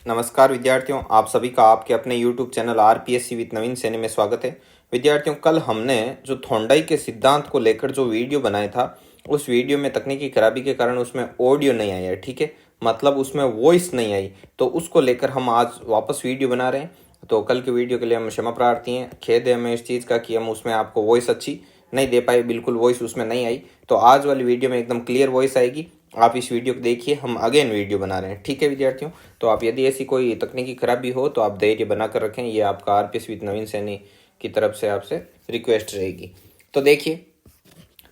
नमस्कार विद्यार्थियों, आप सभी का आपके अपने YouTube चैनल आरपीएससी विद नवीन सैनी में स्वागत है। विद्यार्थियों, कल हमने जो थोंडाई के सिद्धांत को लेकर जो वीडियो बनाया था, उस वीडियो में तकनीकी खराबी के कारण उसमें ऑडियो नहीं आया है। ठीक है, मतलब उसमें वॉइस नहीं आई, तो उसको लेकर हम आज वापस वीडियो बना रहे हैं। तो कल की वीडियो के लिए हम क्षमा प्रार्थी हैं, खेद है हमें इस चीज़ का कि हम उसमें आपको वॉइस अच्छी नहीं दे पाए, बिल्कुल वॉइस उसमें नहीं आई। तो आज वाली वीडियो में एकदम क्लियर वॉइस आएगी। आप इस वीडियो को देखिए, हम अगेन वीडियो बना रहे हैं। ठीक है विद्यार्थियों, तो आप यदि ऐसी कोई तकनीकी खराबी हो तो आप धैर्य बना कर रखें, ये आपका आरपीएस विद नवीन सैनी की तरफ से आपसे रिक्वेस्ट रहेगी। तो देखिए,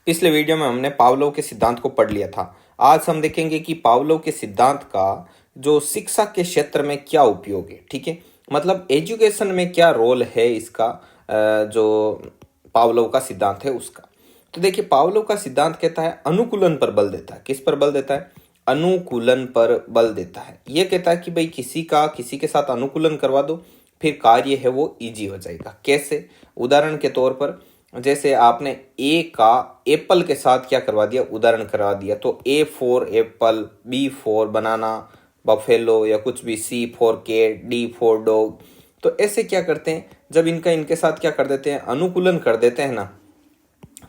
पिछले वीडियो में हमने पावलोव के सिद्धांत को पढ़ लिया था। आज हम देखेंगे कि पावलोव के सिद्धांत का जो शिक्षा के क्षेत्र में क्या उपयोग है। ठीक है, मतलब एजुकेशन में क्या रोल है इसका, जो पावलोव का सिद्धांत है उसका। तो देखिए, पावलोव का सिद्धांत कहता है अनुकूलन पर बल देता है। किस पर बल देता है? अनुकूलन पर बल देता है। यह कहता है कि भाई किसी के साथ अनुकूलन करवा दो, फिर कार्य है वो इजी हो जाएगा। कैसे? उदाहरण के तौर पर, जैसे आपने ए का एप्पल के साथ क्या करवा दिया, उदाहरण करवा दिया, तो A for apple, B for banana, buffalo या कुछ भी, C for cat, D for dog. तो ऐसे क्या करते हैं, जब इनके साथ क्या कर देते हैं, अनुकूलन कर देते हैं ना,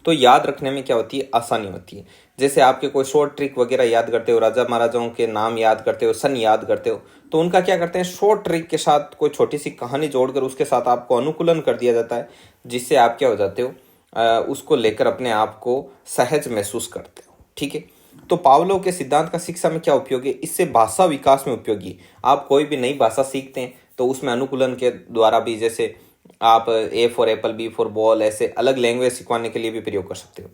तो याद रखने में क्या होती है, आसानी होती है। जैसे आपके कोई शॉर्ट ट्रिक वगैरह याद करते हो, राजा महाराजाओं के नाम याद करते हो, सन याद करते हो, तो उनका क्या करते हैं, शॉर्ट ट्रिक के साथ कोई छोटी सी कहानी जोड़कर उसके साथ आपको अनुकूलन कर दिया जाता है, जिससे आप क्या हो जाते हो, उसको लेकर अपने आप को सहज महसूस करते हो। ठीक है, तो पावलोव के सिद्धांत का शिक्षा में क्या उपयोग है, इससे भाषा विकास में उपयोगी। आप कोई भी नई भाषा सीखते हैं तो उसमें अनुकूलन के द्वारा भी, जैसे आप A for apple, B for ball, ऐसे अलग लैंग्वेज सिखवाने के लिए भी प्रयोग कर सकते हो।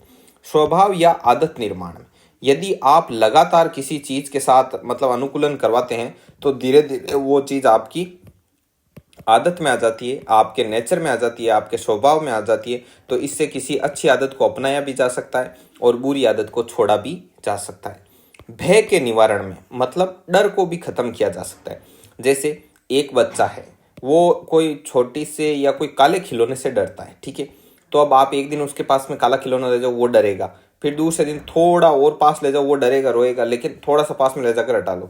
स्वभाव या आदत निर्माण में, यदि आप लगातार किसी चीज के साथ मतलब अनुकूलन करवाते हैं तो धीरे धीरे वो चीज आपकी आदत में आ जाती है, आपके नेचर में आ जाती है, आपके स्वभाव में आ जाती है। तो इससे किसी अच्छी आदत को अपनाया भी जा सकता है और बुरी आदत को छोड़ा भी जा सकता है। भय के निवारण में, मतलब डर को भी खत्म किया जा सकता है। जैसे एक बच्चा है, वो कोई छोटी से या कोई काले खिलौने से डरता है। ठीक है, तो अब आप एक दिन उसके पास में काला खिलौना ले जाओ, वो डरेगा। फिर दूसरे दिन थोड़ा और पास ले जाओ, वो डरेगा, रोएगा, लेकिन थोड़ा सा पास में ले जाकर हटा लो।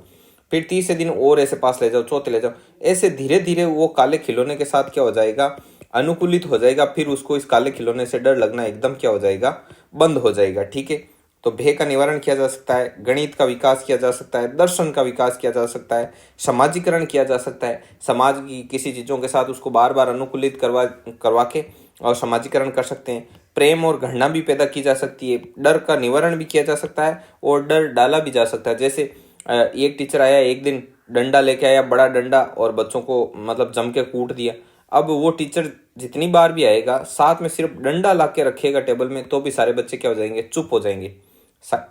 फिर तीसरे दिन और ऐसे पास ले जाओ, चौथे ले जाओ, ऐसे धीरे धीरे वो काले खिलौने के साथ क्या हो जाएगा, अनुकूलित हो जाएगा। फिर उसको इस काले खिलौने से डर लगना एकदम क्या हो जाएगा, बंद हो जाएगा। ठीक है, तो भय का निवारण किया जा सकता है, गणित का विकास किया जा सकता है, दर्शन का विकास किया जा सकता है, समाजीकरण किया जा सकता है। समाज की किसी चीज़ों के साथ उसको बार बार अनुकूलित करवा के और समाजीकरण कर सकते हैं। प्रेम और घृणा भी पैदा की जा सकती है, डर का निवारण भी किया जा सकता है और डर डाला भी जा सकता है। जैसे एक टीचर आया, एक दिन डंडा लेके आया, बड़ा डंडा, और बच्चों को मतलब जम के कूट दिया। अब वो टीचर जितनी बार भी आएगा, साथ में सिर्फ डंडा ला के रखेगा टेबल में, तो भी सारे बच्चे क्या हो जाएंगे, चुप हो जाएंगे।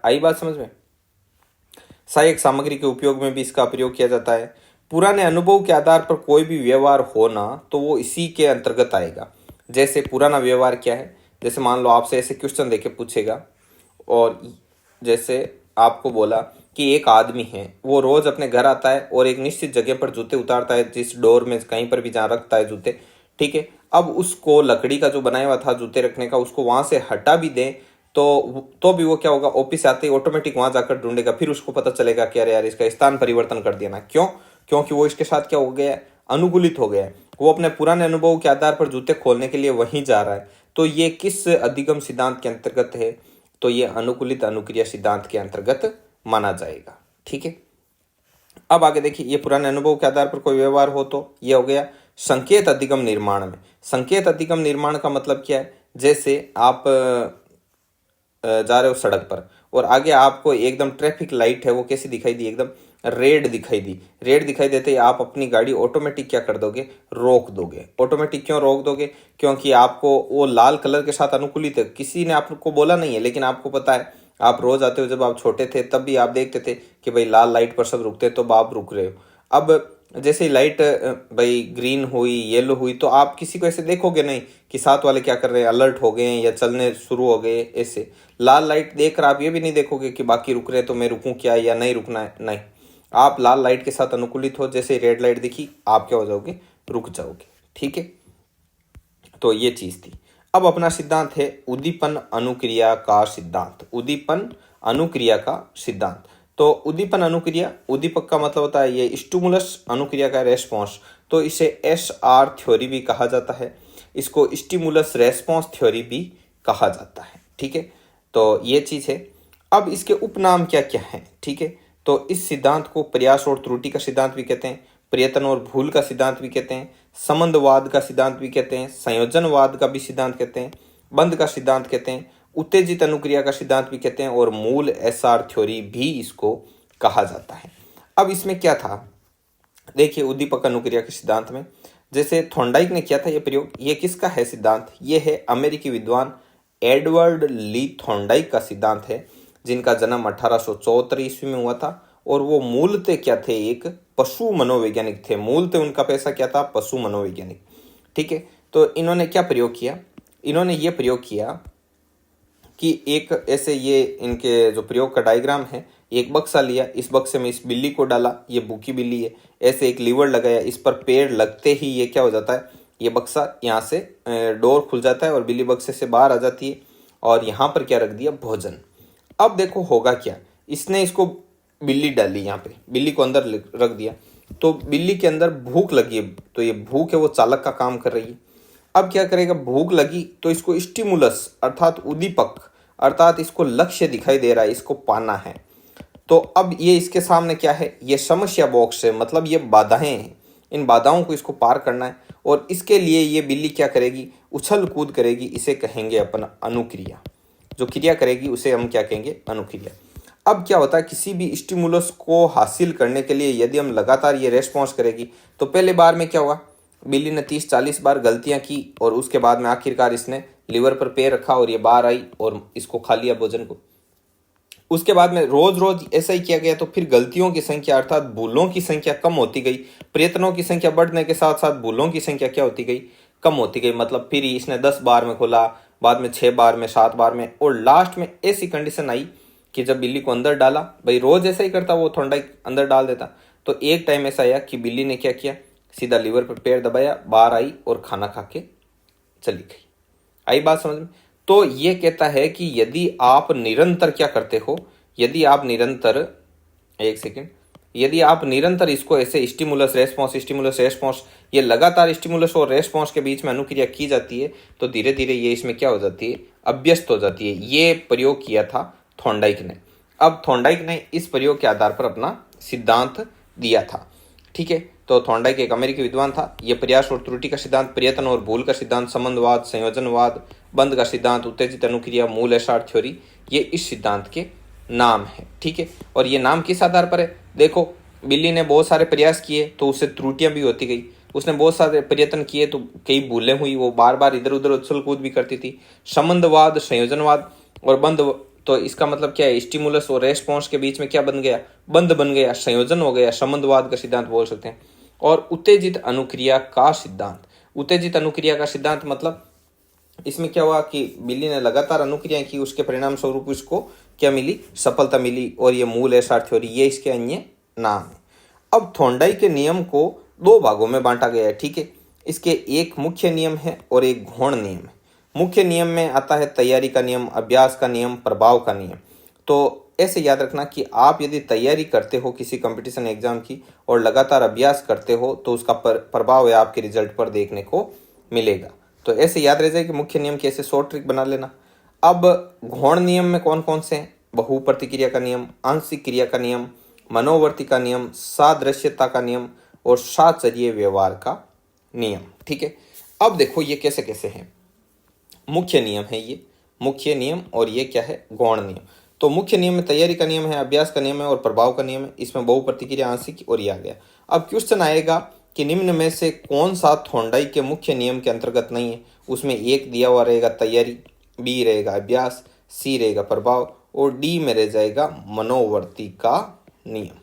आई बात समझ में? सहायक सामग्री के उपयोग में भी इसका प्रयोग किया जाता है। पुराने अनुभव के आधार पर कोई भी व्यवहार होना तो वो इसी के अंतर्गत आएगा। जैसे पुराना व्यवहार क्या है, जैसे मान लो आपसे ऐसे क्वेश्चन देके पूछेगा, और जैसे आपको बोला कि एक आदमी है, वो रोज अपने घर आता है और एक निश्चित जगह पर जूते उतारता है, जिस डोर में कहीं पर भी जहाँ रखता है जूते। ठीक है, अब उसको लकड़ी का जो बनाया हुआ था जूते रखने का, उसको वहां से हटा भी दें तो भी वो क्या होगा, ऑफिस आते ही ऑटोमेटिक वहां जाकर ढूंढेगा। फिर उसको पता चलेगा कि अरे यार, इसका स्थान परिवर्तन कर दिया ना। क्यों? क्योंकि वो इसके साथ क्या हो गया है, अनुकूलित हो गया है। वो अपने पुराने अनुभव के आधार पर जूते खोलने के लिए वहीं जा रहा है। तो ये किस अधिगम सिद्धांत के अंतर्गत है, तो ये अनुकूलित अनुक्रिया सिद्धांत के अंतर्गत माना जाएगा। ठीक है, अब आगे देखिए, ये पुराने अनुभव के आधार पर कोई व्यवहार हो तो ये हो गया संकेत अधिगम निर्माण में। संकेत अधिगम निर्माण का मतलब क्या है, जैसे आप जा रहे हो सड़क पर और आगे आपको एकदम ट्रैफिक लाइट है, वो कैसी दिखाई दी, एकदम रेड दिखाई दी। रेड दिखाई देते ही आप अपनी गाड़ी ऑटोमेटिक क्या कर दोगे, रोक दोगे। ऑटोमेटिक क्यों रोक दोगे? क्योंकि आपको वो लाल कलर के साथ अनुकूलित है, किसी ने आपको बोला नहीं है, लेकिन आपको पता है। आप रोज आते हो, जब आप छोटे थे तब भी आप देखते थे कि भाई लाल लाइट पर सब रुकते हैं, तो आप रुक रहे हो। अब जैसे लाइट भाई ग्रीन हुई, येलो हुई, तो आप किसी को ऐसे देखोगे नहीं कि साथ वाले क्या कर रहे हैं, अलर्ट हो गए हैं या चलने शुरू हो गए। ऐसे लाल लाइट देखकर आप ये भी नहीं देखोगे कि बाकी रुक रहे हैं तो मैं रुकूं क्या या नहीं रुकना है, नहीं। आप लाल लाइट के साथ अनुकूलित हो, जैसे रेड लाइट दिखी आप क्या हो जाओगे, रुक जाओगे। ठीक है, तो ये चीज थी। अब अपना सिद्धांत है उद्दीपन अनुक्रिया का सिद्धांत। उद्दीपन अनुक्रिया का सिद्धांत। तो उद्दीपन अनुक्रिया, उद्दीपक का मतलब होता है ये स्टिमुलस, अनुक्रिया का रेस्पॉन्स, तो इसे SR थ्योरी भी कहा जाता है, इसको स्टिमुलस रेस्पॉन्स थ्योरी भी कहा जाता है। ठीक है, तो ये चीज है। अब इसके उपनाम क्या क्या हैं? ठीक है, तो इस सिद्धांत को प्रयास और त्रुटि का सिद्धांत भी कहते हैं, प्रयत्न और भूल का सिद्धांत भी कहते हैं, संबंधवाद का सिद्धांत भी कहते हैं, संयोजनवाद का भी सिद्धांत कहते हैं, बंध का सिद्धांत कहते हैं, उत्तेजित अनुक्रिया का सिद्धांत भी कहते हैं, और मूल SR थ्योरी भी इसको कहा जाता है। अब इसमें क्या था, देखिए उद्दीपक अनुक्रिया के सिद्धांत में जैसे थॉर्नडाइक ने किया था ये प्रयोग, ये किसका है सिद्धांत? ये है अमेरिकी विद्वान एडवर्ड ली थॉर्नडाइक का सिद्धांत है, जिनका जन्म 1874 ईस्वी में हुआ था, और वो मूलतः क्या थे? एक पशु मनोवैज्ञानिक थे। मूलतः उनका पेशा क्या था? पशु मनोवैज्ञानिक। ठीक है, तो इन्होंने क्या प्रयोग किया? इन्होंने ये प्रयोग किया कि एक ऐसे, ये इनके जो प्रयोग का डायग्राम है, एक बक्सा लिया, इस बक्से में इस बिल्ली को डाला, ये भूखी बिल्ली है, ऐसे एक लीवर लगाया, इस पर पैर लगते ही ये क्या हो जाता है? ये बक्सा यहाँ से डोर खुल जाता है और बिल्ली बक्से से बाहर आ जाती है, और यहाँ पर क्या रख दिया? भोजन। अब देखो होगा क्या, इसने इसको बिल्ली डाली, यहाँ पे बिल्ली को अंदर रख दिया, तो बिल्ली के अंदर भूख लगी है, तो ये भूख है वो चालक का काम कर रही है। अब क्या करेगा? भूख लगी तो इसको स्टिमुलस अर्थात उद्दीपक, अर्थात इसको लक्ष्य दिखाई दे रहा है, इसको पाना है। तो अब ये इसके सामने क्या है? ये समस्या बॉक्स है, मतलब ये बाधाएं हैं, इन बाधाओं को इसको पार करना है, और इसके लिए ये बिल्ली क्या करेगी? उछल कूद करेगी, इसे कहेंगे अपन अनुक्रिया। जो क्रिया करेगी उसे हम क्या कहेंगे? अनुक्रिया। अब क्या होता है, किसी भी स्टिमुलस को हासिल करने के लिए यदि हम लगातार ये रेस्पॉन्स करेगी, तो पहले बार में क्या हुआ? बिल्ली ने 30-40 बार गलतियां की, और उसके बाद में आखिरकार इसने लीवर पर पैर रखा और ये बाहर आई और इसको खा लिया भोजन को। उसके बाद में रोज रोज ऐसा ही किया गया, तो फिर गलतियों की संख्या अर्थात भूलों की संख्या कम होती गई, प्रयत्नों की संख्या बढ़ने के साथ साथ भूलों की संख्या क्या होती गई? कम होती गई। मतलब फिर इसने 10 बार में खोला, बाद में 6 बार में, 7 बार में, और लास्ट में ऐसी कंडीशन आई कि जब बिल्ली को अंदर डाला, भाई रोज ऐसा ही करता वो, थॉर्नडाइक अंदर डाल देता, तो एक टाइम ऐसा आया कि बिल्ली ने क्या किया? सीधा लीवर पर पैर दबाया, बाहर आई और खाना खा के चली गई। आई बात समझ में? तो ये कहता है कि यदि आप निरंतर क्या करते हो, यदि आप निरंतर, एक सेकेंड, यदि आप निरंतर इसको ऐसे स्टिमुलस रेस्पॉन्स, ये लगातार स्टिमुलस और रेस्पॉन्स के बीच में अनुक्रिया की जाती है, तो धीरे धीरे ये इसमें क्या हो जाती है? अभ्यस्त हो जाती है। ये प्रयोग किया था थॉर्नडाइक ने। अब थॉर्नडाइक ने इस प्रयोग के आधार पर अपना सिद्धांत दिया था। ठीक है, तो थॉर्नडाइक एक अमेरिकी विद्वान था। ये प्रयास और त्रुटि का सिद्धांत, प्रयत्न और भूल का सिद्धांत, संबंधवाद, संयोजनवाद, बंध का सिद्धांत, उत्तेजित अनुक्रिया, मूल SR थ्योरी, ये इस सिद्धांत के नाम है। ठीक है, और ये नाम किस आधार पर है? देखो, बिल्ली ने बहुत सारे प्रयास किए तो उससे त्रुटियां भी होती गई, उसने बहुत सारे प्रयत्न किए तो कई भूलें हुई, वो बार बार इधर उधर उछल कूद भी करती थी। संबंधवाद, संयोजनवाद और बंध, तो इसका मतलब क्या है? स्टिमुलस और रेस्पॉन्स के बीच में क्या बन गया? बंध बन गया, संयोजन हो गया, संबंधवाद का सिद्धांत बोल सकते हैं। और उत्तेजित अनुक्रिया का सिद्धांत, उत्तेजित अनुक्रिया का सिद्धांत मतलब इसमें क्या हुआ कि बिल्ली ने लगातार अनुक्रियाएं की, उसके परिणाम स्वरूप उसको क्या मिली? सफलता मिली, और ये मूल SR थ्योरी, ये इसके अन्य नाम है। अब थॉर्नडाइक के नियम को 2 भागों में बांटा गया है। ठीक है, इसके एक मुख्य नियम है और एक गौण नियम है। मुख्य नियम में आता है तैयारी का नियम, अभ्यास का नियम, प्रभाव का नियम। तो ऐसे याद रखना कि आप यदि तैयारी करते हो किसी कंपटीशन एग्जाम की और लगातार अभ्यास करते हो, तो उसका प्रभाव है आपके रिजल्ट पर देखने को मिलेगा। तो ऐसे याद रह जाए कि मुख्य नियम की ऐसे शॉर्ट ट्रिक बना लेना। अब गौण नियम में कौन कौन से हैं? बहु प्रतिक्रिया का नियम, आंशिक क्रिया का नियम, मनोवर्ती का नियम, सादृश्यता का नियम और साहचर्य व्यवहार का नियम। ठीक है, अब देखो ये कैसे कैसे हैं। मुख्य नियम है ये मुख्य नियम, और ये क्या है? गौण नियम। तो मुख्य नियम में तैयारी का नियम है, अभ्यास का नियम है और प्रभाव का नियम है। इसमें बहु प्रतिक्रिया, आंशिक और ये आ गया। अब क्वेश्चन आएगा कि निम्न में से कौन सा थॉर्नडाइक के मुख्य नियम के अंतर्गत नहीं है? उसमें एक दिया हुआ रहेगा तैयारी, बी रहेगा अभ्यास, सी रहेगा प्रभाव, और डी में रह जाएगा मनोवर्ती का नियम।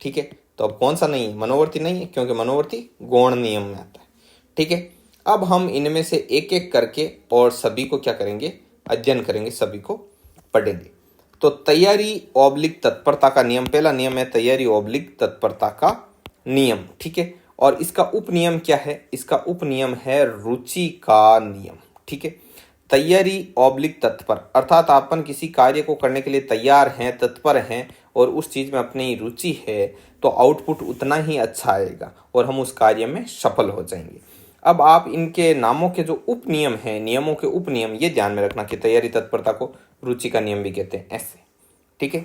ठीक है, तो अब कौन सा नहीं है? मनोवर्ती नहीं है, क्योंकि मनोवर्ती गौण नियम में आता है। ठीक है, अब हम इनमें से एक एक करके और सभी को क्या करेंगे? अध्ययन करेंगे, सभी को पढ़ेंगे। तो तैयारी ऑब्लिक तत्परता का नियम, पहला नियम है तैयारी ऑब्लिक तत्परता का नियम। ठीक है, और इसका उपनियम क्या है? इसका उपनियम है रुचि का नियम। ठीक है, तैयारी ऑब्लिक तत्पर, अर्थात अपन किसी कार्य को करने के लिए तैयार हैं, तत्पर हैं, और उस चीज़ में अपनी रुचि है तो आउटपुट उतना ही अच्छा आएगा और हम उस कार्य में सफल हो जाएंगे। अब आप इनके नामों के जो उप नियम हैं, नियमों के उप नियम, ये ध्यान में रखना कि तैयारी तत्परता को रुचि का नियम भी कहते हैं, ऐसे। ठीक है,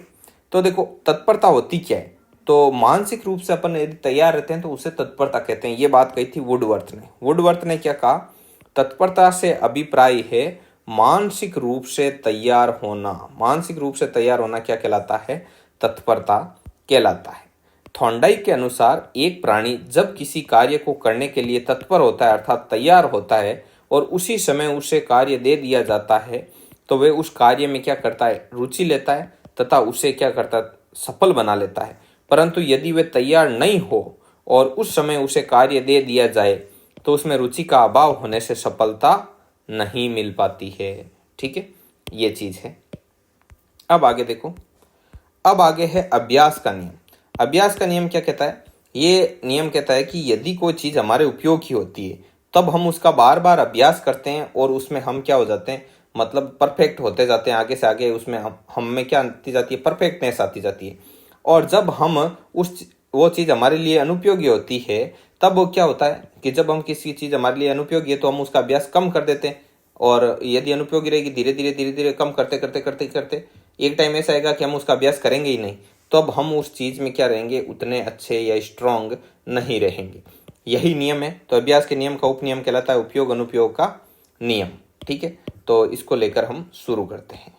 तो देखो तत्परता होती क्या है, तो मानसिक रूप से अपन यदि तैयार रहते हैं तो उसे तत्परता कहते हैं। ये बात कही थी वुडवर्थ ने। वुडवर्थ ने क्या कहा, तत्परता से अभिप्राय है मानसिक रूप से तैयार होना। मानसिक रूप से तैयार होना क्या कहलाता है, तत्परता कहलाता है। थॉर्नडाइक के अनुसार एक प्राणी जब किसी कार्य को करने के लिए तत्पर होता है अर्थात तैयार होता है और उसी समय उसे कार्य दे दिया जाता है तो वह उस कार्य में क्या करता है, रुचि लेता है तथा उसे क्या करता है, सफल बना लेता है। परंतु यदि वह तैयार नहीं हो और उस समय उसे कार्य दे दिया जाए तो उसमें रुचि का अभाव होने से सफलता नहीं मिल पाती है। ठीक है, ये चीज है। अब आगे देखो, अब आगे है अभ्यास का नियम। अभ्यास का नियम क्या कहता है, ये नियम कहता है कि यदि कोई चीज हमारे उपयोग की होती है तब हम उसका बार बार अभ्यास करते हैं और उसमें हम क्या हो जाते हैं, मतलब परफेक्ट होते जाते हैं, आगे से आगे उसमें हम में क्या आती जाती है, परफेक्टनेस आती जाती है। और जब हम वो चीज़ हमारे लिए अनुपयोगी होती है तब वो क्या होता है कि जब हम किसी चीज़ हमारे लिए अनुपयोगी है तो हम उसका अभ्यास कम कर देते हैं और यदि अनुपयोगी रहेगी धीरे धीरे कम करते करते करते करते एक टाइम ऐसा आएगा कि हम उसका अभ्यास करेंगे ही नहीं, तो अब हम उस चीज़ में क्या रहेंगे, उतने अच्छे या स्ट्रांग नहीं रहेंगे। यही नियम है। तो अभ्यास के नियम का उपनियम कहलाता है उपयोग अनुपयोग का नियम। ठीक है, तो इसको लेकर हम शुरू करते हैं।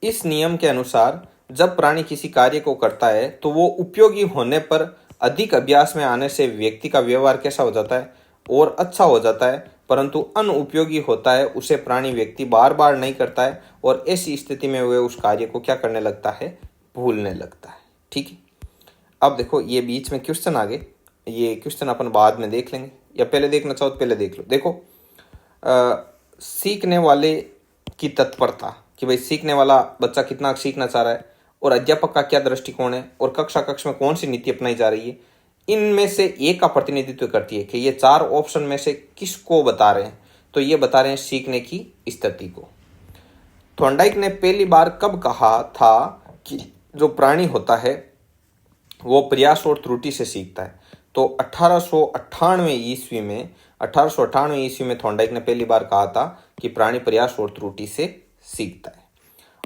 इस नियम के अनुसार जब प्राणी किसी कार्य को करता है तो वो उपयोगी होने पर अधिक अभ्यास में आने से व्यक्ति का व्यवहार कैसा हो जाता है और अच्छा हो जाता है, परंतु अनुपयोगी होता है उसे प्राणी व्यक्ति बार बार नहीं करता है और ऐसी स्थिति में वह उस कार्य को क्या करने लगता है, भूलने लगता है। ठीक है, अब देखो ये बीच में क्वेश्चन आ गए, ये क्वेश्चन अपन बाद में देख लेंगे या पहले देखना चाहो तो पहले देख लो। देखो सीखने वाले की तत्परता कि भाई सीखने वाला बच्चा कितना सीखना चाह रहा है और अध्यापक का क्या दृष्टिकोण है और कक्षा कक्ष में कौन सी नीति अपनाई जा रही है, इनमें से एक का प्रतिनिधित्व करती है कि ये चार ऑप्शन में से किसको बता रहे हैं। तो ये बता रहे हैं सीखने की स्थिति को। थॉर्नडाइक ने पहली बार कब कहा था कि जो प्राणी होता है वो प्रयास और त्रुटि से सीखता है, तो 1898 ईस्वी में थॉर्नडाइक ने पहली बार कहा था कि प्राणी प्रयास और त्रुटि से सीखता है।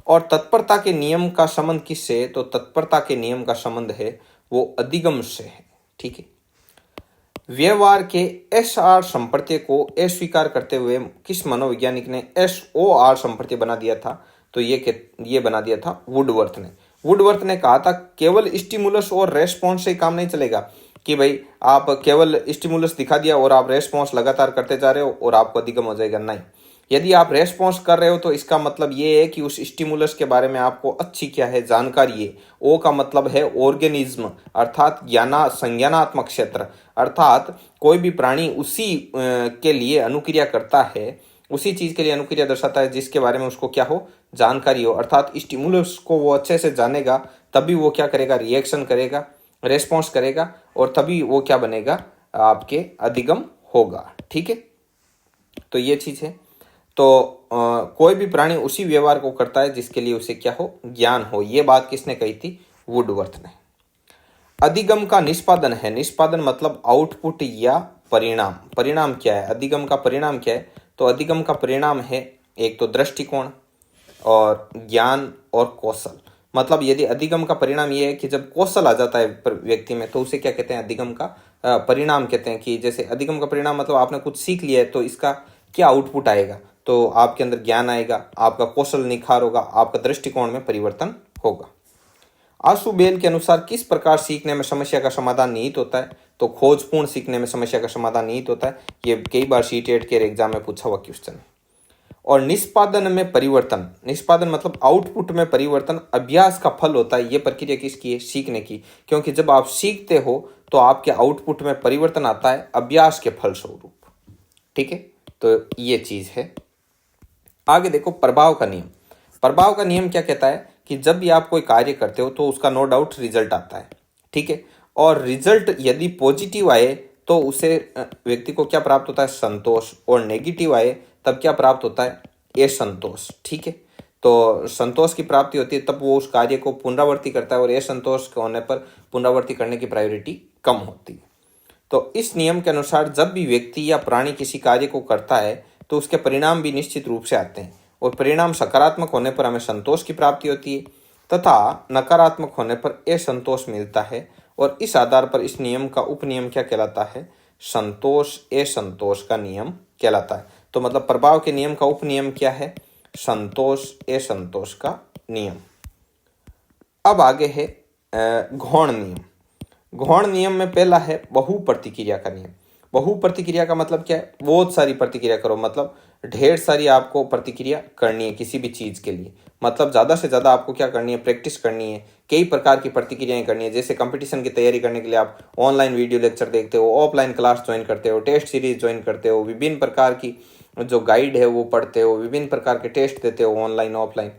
और तत्परता के नियम का संबंध किससे, तो तत्परता के नियम का संबंध है वो अधिगम से है। ठीक है, व्यवहार के SR संप्रत्यय को अस्वीकार करते हुए किस मनोवैज्ञानिक ने SOR संप्रत्यय बना दिया था, तो ये बना दिया था वुडवर्थ ने। वुडवर्थ ने कहा था केवल स्टिमुलस और रेस्पॉन्स से काम नहीं चलेगा कि भाई आप केवल स्टिमुलस दिखा दिया और आप रेस्पॉन्स लगातार करते जा रहे हो और आपको अधिगम हो जाएगा। नहीं, यदि आप रेस्पॉन्स कर रहे हो तो इसका मतलब ये है कि उस स्टिमुलस के बारे में आपको अच्छी क्या है, जानकारी है। ओ का मतलब है ऑर्गेनिज्म अर्थात संज्ञानात्मक क्षेत्र, अर्थात कोई भी प्राणी उसी के लिए अनुक्रिया करता है, उसी चीज के लिए अनुक्रिया दर्शाता है जिसके बारे में उसको क्या हो, जानकारी हो। अर्थात स्टिमुलस को वो अच्छे से जानेगा तभी वो क्या करेगा, रिएक्शन करेगा, रेस्पॉन्स करेगा और तभी वो क्या बनेगा, आपके अधिगम होगा। ठीक है, तो ये चीज है। तो कोई भी प्राणी उसी व्यवहार को करता है जिसके लिए उसे क्या हो, ज्ञान हो। ये बात किसने कही थी, वुडवर्थ ने। अधिगम का निष्पादन है, निष्पादन मतलब आउटपुट या परिणाम। परिणाम क्या है, अधिगम का परिणाम क्या है, तो अधिगम का परिणाम है एक तो दृष्टिकोण और ज्ञान और कौशल। मतलब यदि अधिगम का परिणाम ये है कि जब कौशल आ जाता है व्यक्ति में तो उसे क्या कहते हैं, अधिगम का परिणाम कहते हैं। कि जैसे अधिगम का परिणाम मतलब आपने कुछ सीख लिया है तो इसका क्या आउटपुट आएगा, तो आपके अंदर ज्ञान आएगा, आपका कौशल निखार होगा, आपका दृष्टिकोण में परिवर्तन होगा। आशु बेल के अनुसार किस प्रकार सीखने में समस्या का समाधान निहित होता है, तो खोजपूर्ण सीखने में समस्या का समाधान निहित होता है। ये कई बार CTET के एग्जाम में पूछा हुआ क्वेश्चन है। और निष्पादन में परिवर्तन, निष्पादन मतलब आउटपुट में परिवर्तन अभ्यास का फल होता है। ये प्रक्रिया किसकी है, सीखने की, क्योंकि जब आप सीखते हो तो आपके आउटपुट में परिवर्तन आता है अभ्यास के फलस्वरूप। ठीक है, तो ये चीज है। आगे देखो प्रभाव का नियम। प्रभाव का नियम क्या कहता है कि जब भी आप कोई कार्य करते हो तो उसका नो डाउट रिजल्ट आता है। ठीक है, और रिजल्ट यदि पॉजिटिव आए तो उसे व्यक्ति को क्या प्राप्त होता है, संतोष, और नेगेटिव आए तब क्या प्राप्त होता है, असंतोष। ठीक है, तो संतोष की प्राप्ति होती है तब वो उस कार्य को पुनरावृत्ति करता है, और असंतोष होने पर पुनरावृत्ति करने की प्रायोरिटी कम होती है। तो इस नियम के अनुसार जब भी व्यक्ति या प्राणी किसी कार्य को करता है तो उसके परिणाम भी निश्चित रूप से आते हैं, और परिणाम सकारात्मक होने पर हमें संतोष की प्राप्ति होती है तथा नकारात्मक होने पर असंतोष मिलता है। और इस आधार पर इस नियम का उपनियम क्या कहलाता है? संतोष असंतोष का नियम कहलाता है। तो मतलब प्रभाव के नियम का उपनियम क्या है? संतोष असंतोष का नियम। अब आगे है घौण नियम। घौण नियम में पहला है बहु प्रतिक्रिया का नियम। बहु प्रतिक्रिया का मतलब क्या है? बहुत सारी प्रतिक्रिया करो, मतलब ढेर सारी आपको प्रतिक्रिया करनी है किसी भी चीज के लिए। मतलब ज्यादा से ज्यादा आपको क्या करनी है? प्रैक्टिस करनी है, कई प्रकार की प्रतिक्रियाएं करनी है। जैसे कंपटीशन की तैयारी करने के लिए आप ऑनलाइन वीडियो लेक्चर देखते हो, ऑफलाइन क्लास ज्वाइन करते हो, टेस्ट सीरीज ज्वाइन करते हो, विभिन्न प्रकार की जो गाइड है वो पढ़ते हो, विभिन्न प्रकार के टेस्ट देते हो ऑनलाइन ऑफलाइन।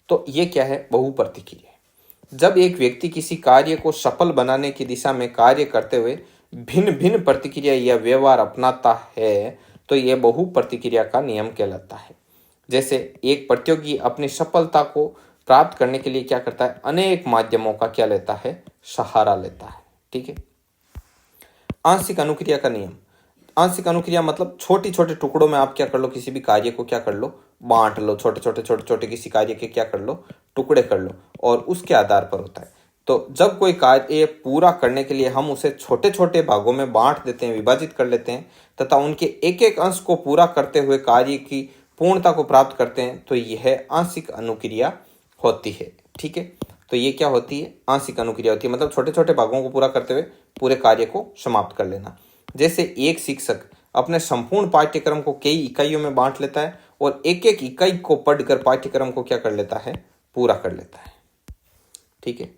तो ये क्या है? बहु प्रतिक्रिया। जब एक व्यक्ति किसी कार्य को सफल बनाने की दिशा में कार्य करते हुए भिन्न भिन्न प्रतिक्रिया या व्यवहार अपनाता है तो यह बहु प्रतिक्रिया का नियम कहलाता है। जैसे एक प्रतियोगी अपनी सफलता को प्राप्त करने के लिए क्या करता है? अनेक माध्यमों का क्या लेता है? सहारा लेता है। ठीक है। आंशिक अनुक्रिया का नियम। आंशिक अनुक्रिया मतलब छोटी छोटे टुकड़ों में आप क्या कर लो? किसी भी कार्य को क्या कर लो? बांट लो। छोटे छोटे किसी कार्य के क्या कर लो? टुकड़े कर लो, और उसके आधार पर होता है। तो जब कोई कार्य पूरा करने के लिए हम उसे छोटे छोटे भागों में बांट देते हैं, विभाजित कर लेते हैं तथा उनके एक एक अंश को पूरा करते हुए कार्य की पूर्णता को प्राप्त करते हैं तो यह आंशिक अनुक्रिया होती है। ठीक है। तो ये क्या होती है? आंशिक अनुक्रिया होती है। मतलब छोटे छोटे भागों को पूरा करते हुए पूरे कार्य को समाप्त कर लेना। जैसे एक शिक्षक अपने संपूर्ण पाठ्यक्रम को कई इकाइयों में बांट लेता है और एक एक इकाई को पढ़कर पाठ्यक्रम को क्या कर लेता है? पूरा कर लेता है। ठीक है।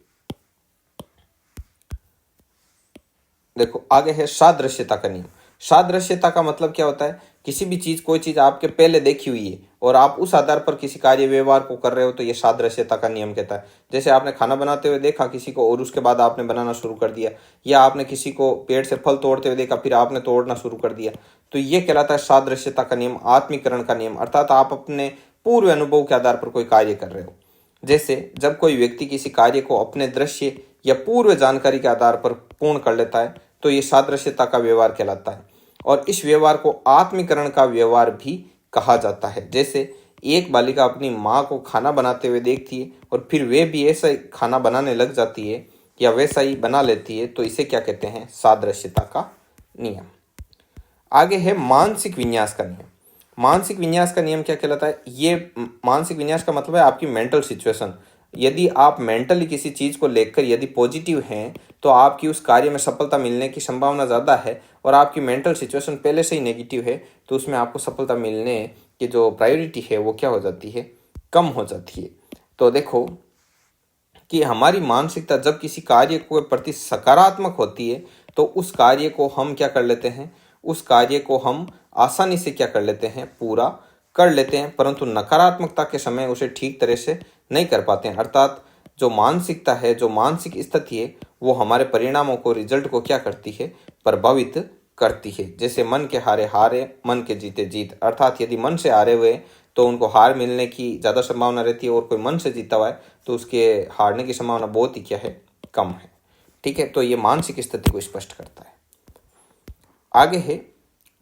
देखो आगे है सादृश्यता का नियम। सादृश्यता का मतलब क्या होता है? किसी भी चीज, कोई चीज आपके पहले देखी हुई है और आप उस आधार पर किसी कार्य व्यवहार को कर रहे हो तो ये सादृश्यता का नियम कहता है। जैसे आपने खाना बनाते हुए देखा किसी को और उसके बाद आपने बनाना शुरू कर दिया, या आपने किसी को पेड़ से फल तोड़ते हुए देखा फिर आपने तोड़ना शुरू कर दिया, तो ये कहलाता है सादृश्यता का नियम, आत्मीकरण का नियम। अर्थात आप अपने पूर्व अनुभव के आधार पर कोई कार्य कर रहे हो। जैसे जब कोई व्यक्ति किसी कार्य को अपने दृश्य या पूर्व जानकारी के आधार पर पूर्ण कर लेता है तो ये सादृश्यता का व्यवहार कहलाता है, और इस व्यवहार को आत्मीकरण का व्यवहार भी कहा जाता है। जैसे एक बालिका अपनी माँ को खाना बनाते हुए देखती है और फिर वे भी ऐसा ही खाना बनाने लग जाती है या वैसा ही बना लेती है, तो इसे क्या कहते हैं? सादृश्यता का नियम। आगे है मानसिक विन्यास का नियम। मानसिक विन्यास का नियम क्या कहलाता है? ये मानसिक विन्यास का मतलब है आपकी मेंटल सिचुएशन। यदि आप मेंटली किसी चीज को लेकर यदि पॉजिटिव हैं तो आपकी उस कार्य में सफलता मिलने की संभावना ज़्यादा है, और आपकी मेंटल सिचुएशन पहले से ही नेगेटिव है तो उसमें आपको सफलता मिलने की जो प्रायोरिटी है वो क्या हो जाती है? कम हो जाती है। तो देखो कि हमारी मानसिकता जब किसी कार्य के प्रति सकारात्मक होती है तो उस कार्य को हम क्या कर लेते हैं? उस कार्य को हम आसानी से क्या कर लेते हैं? पूरा कर लेते हैं, परंतु नकारात्मकता के समय उसे ठीक तरह से नहीं कर पाते हैं। अर्थात जो मानसिकता है, जो मानसिक स्थिति है, वो हमारे परिणामों को, रिजल्ट को क्या करती है? प्रभावित करती है। जैसे मन के हारे हारे, मन के जीते जीत। अर्थात यदि मन से हारे हुए तो उनको हार मिलने की ज़्यादा संभावना रहती है, और कोई मन से जीता हुआ है तो उसके हारने की संभावना बहुत ही क्या है? कम है। ठीक है। तो ये मानसिक स्थिति को स्पष्ट करता है। आगे है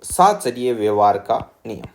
साहचर्य व्यवहार का नियम।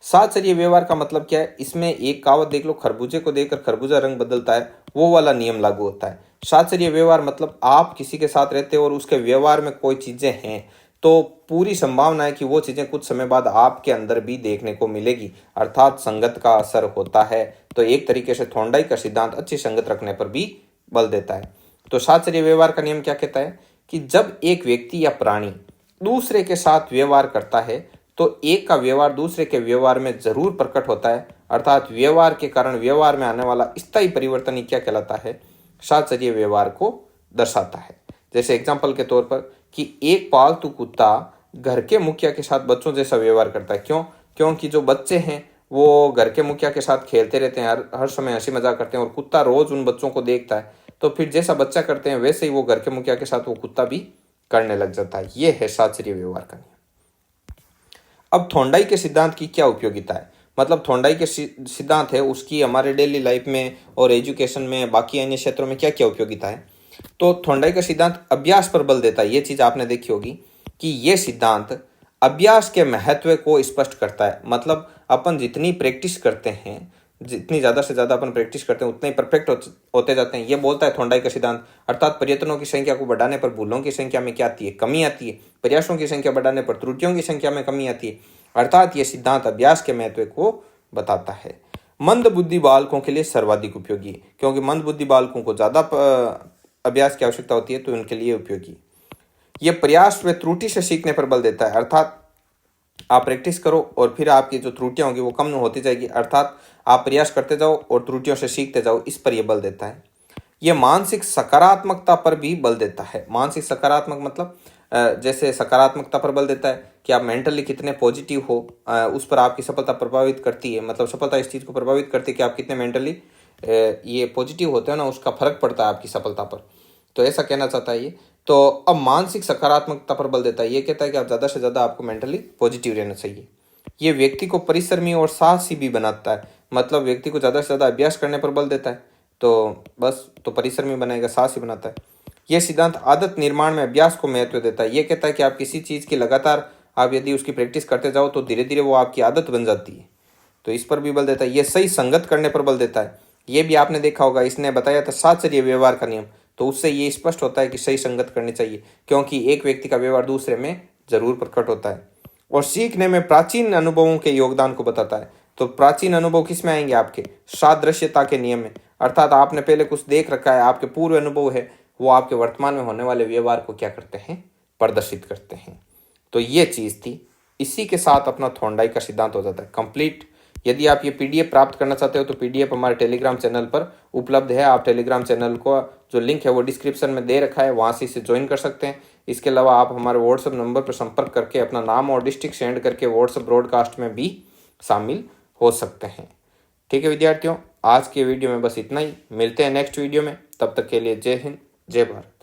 साहचर्य व्यवहार का मतलब क्या है? इसमें एक कहावत देख लो, खरबूजे को देखकर खरबूजा रंग बदलता है, वो वाला नियम लागू होता है। साहचर्य व्यवहार मतलब आप किसी के साथ रहते हो और उसके व्यवहार में कोई चीजें हैं तो पूरी संभावना है कि वो चीजें कुछ समय बाद आपके अंदर भी देखने को मिलेगी। अर्थात संगत का असर होता है। तो एक तरीके से थॉर्नडाई का सिद्धांत अच्छी संगत रखने पर भी बल देता है। तो साहचर्य व्यवहार का नियम क्या कहता है कि जब एक व्यक्ति या प्राणी दूसरे के साथ व्यवहार करता है तो एक का व्यवहार दूसरे के व्यवहार में जरूर प्रकट होता है। अर्थात व्यवहार के कारण व्यवहार में आने वाला स्थायी परिवर्तन ही क्या कहलाता है? साहचर्य व्यवहार को दर्शाता है। जैसे एग्जाम्पल के तौर पर कि एक पालतू कुत्ता घर के मुखिया के साथ बच्चों जैसा व्यवहार करता है। क्यों? क्योंकि जो बच्चे हैं वो घर के मुखिया के साथ खेलते रहते हैं, हर समय हंसी मजाक करते हैं, और कुत्ता रोज उन बच्चों को देखता है, तो फिर जैसा बच्चा करते हैं वैसे ही वो घर के मुखिया के साथ वो कुत्ता भी करने लग जाता है। ये है साहचर्य व्यवहार का नियम। अब थॉर्नडाई के सिद्धांत की क्या उपयोगिता है? मतलब थॉर्नडाइक के सिद्धांत है उसकी हमारे डेली लाइफ में और एजुकेशन में बाकी अन्य क्षेत्रों में क्या क्या उपयोगिता है। तो थॉर्नडाइक का सिद्धांत अभ्यास पर बल देता है। ये चीज़ आपने देखी होगी कि ये सिद्धांत अभ्यास के महत्व को स्पष्ट करता है। मतलब अपन जितनी प्रैक्टिस करते हैं, जितनी ज़्यादा से ज़्यादा अपन प्रैक्टिस करते हैं उतने ही परफेक्ट होते जाते हैं। ये बोलता है थॉर्नडाइक का सिद्धांत। अर्थात प्रयत्नों की संख्या को बढ़ाने पर भूलों की संख्या में क्या आती है, कमी आती है। प्रयासों की संख्या बढ़ाने पर त्रुटियों की संख्या में कमी आती है। अर्थात ये सिद्धांत अभ्यास के महत्व को बताता है। मंद बुद्धि बालकों के लिए सर्वाधिक उपयोगी है, क्योंकि मंद बुद्धि बालकों को ज़्यादा अभ्यास की आवश्यकता होती है, तो उनके लिए उपयोगी। ये प्रयास व त्रुटि से सीखने पर बल देता है। अर्थात आप प्रैक्टिस करो और फिर आपकी जो त्रुटियां होंगी वो कम होती जाएगी। अर्थात आप प्रयास करते जाओ और त्रुटियों से सीखते जाओ, इस पर यह बल देता है। यह मानसिक सकारात्मकता पर भी बल देता है। मानसिक सकारात्मक मतलब जैसे सकारात्मकता पर बल देता है कि आप मेंटली कितने पॉजिटिव हो, उस पर आपकी सफलता प्रभावित करती है। मतलब सफलता इस चीज़ को प्रभावित करती है कि आप कितने मेंटली ये पॉजिटिव होते हो ना, उसका फर्क पड़ता है आपकी सफलता पर। तो ऐसा कहना चाहता है ये। तो अब मानसिक सकारात्मकता पर बल देता है। ये कहता है कि आप ज़्यादा से ज़्यादा आपको मेंटली पॉजिटिव रहना चाहिए। ये व्यक्ति को परिश्रमी और साहसी भी बनाता है। मतलब व्यक्ति को ज़्यादा से ज़्यादा अभ्यास करने पर बल देता है। तो बस तो परिश्रमी बनाएगा, साहसी बनाता है। यह सिद्धांत आदत निर्माण में अभ्यास को महत्व देता है। ये कहता है कि आप किसी चीज़ की लगातार आप यदि उसकी प्रैक्टिस करते जाओ तो धीरे धीरे वो आपकी आदत बन जाती है। तो इस पर भी बल देता है। ये सही संगत करने पर बल देता है। ये भी आपने देखा होगा, इसने बताया था साहचर्य व्यवहार का नियम। तो उससे ये स्पष्ट होता है कि सही संगत करनी चाहिए, क्योंकि एक व्यक्ति का व्यवहार दूसरे में जरूर प्रकट होता है। और सीखने में प्राचीन अनुभवों के योगदान को बताता है। तो प्राचीन अनुभव किस में आएंगे, आपके सादृश्यता के नियम में। अर्थात आपने पहले कुछ देख रखा है, आपके पूर्व अनुभव है, वो आपके वर्तमान में होने वाले व्यवहार को क्या करते हैं, प्रदर्शित करते हैं। तो ये चीज़ थी। इसी के साथ अपना थॉर्नडाइक का सिद्धांत हो जाता है कंप्लीट। यदि आप ये पीडीएफ प्राप्त करना चाहते हो तो पीडीएफ हमारे टेलीग्राम चैनल पर उपलब्ध है। आप टेलीग्राम चैनल को जो लिंक है वो डिस्क्रिप्शन में दे रखा है, वहाँ से इसे ज्वाइन कर सकते हैं। इसके अलावा आप हमारे व्हाट्सएप नंबर पर संपर्क करके अपना नाम और डिस्ट्रिक्ट सेंड करके व्हाट्सएप ब्रॉडकास्ट में भी शामिल हो सकते हैं। ठीक है विद्यार्थियों, आज के वीडियो में बस इतना ही। मिलते हैं नेक्स्ट वीडियो में, तब तक के लिए जय हिंद, जय भारत।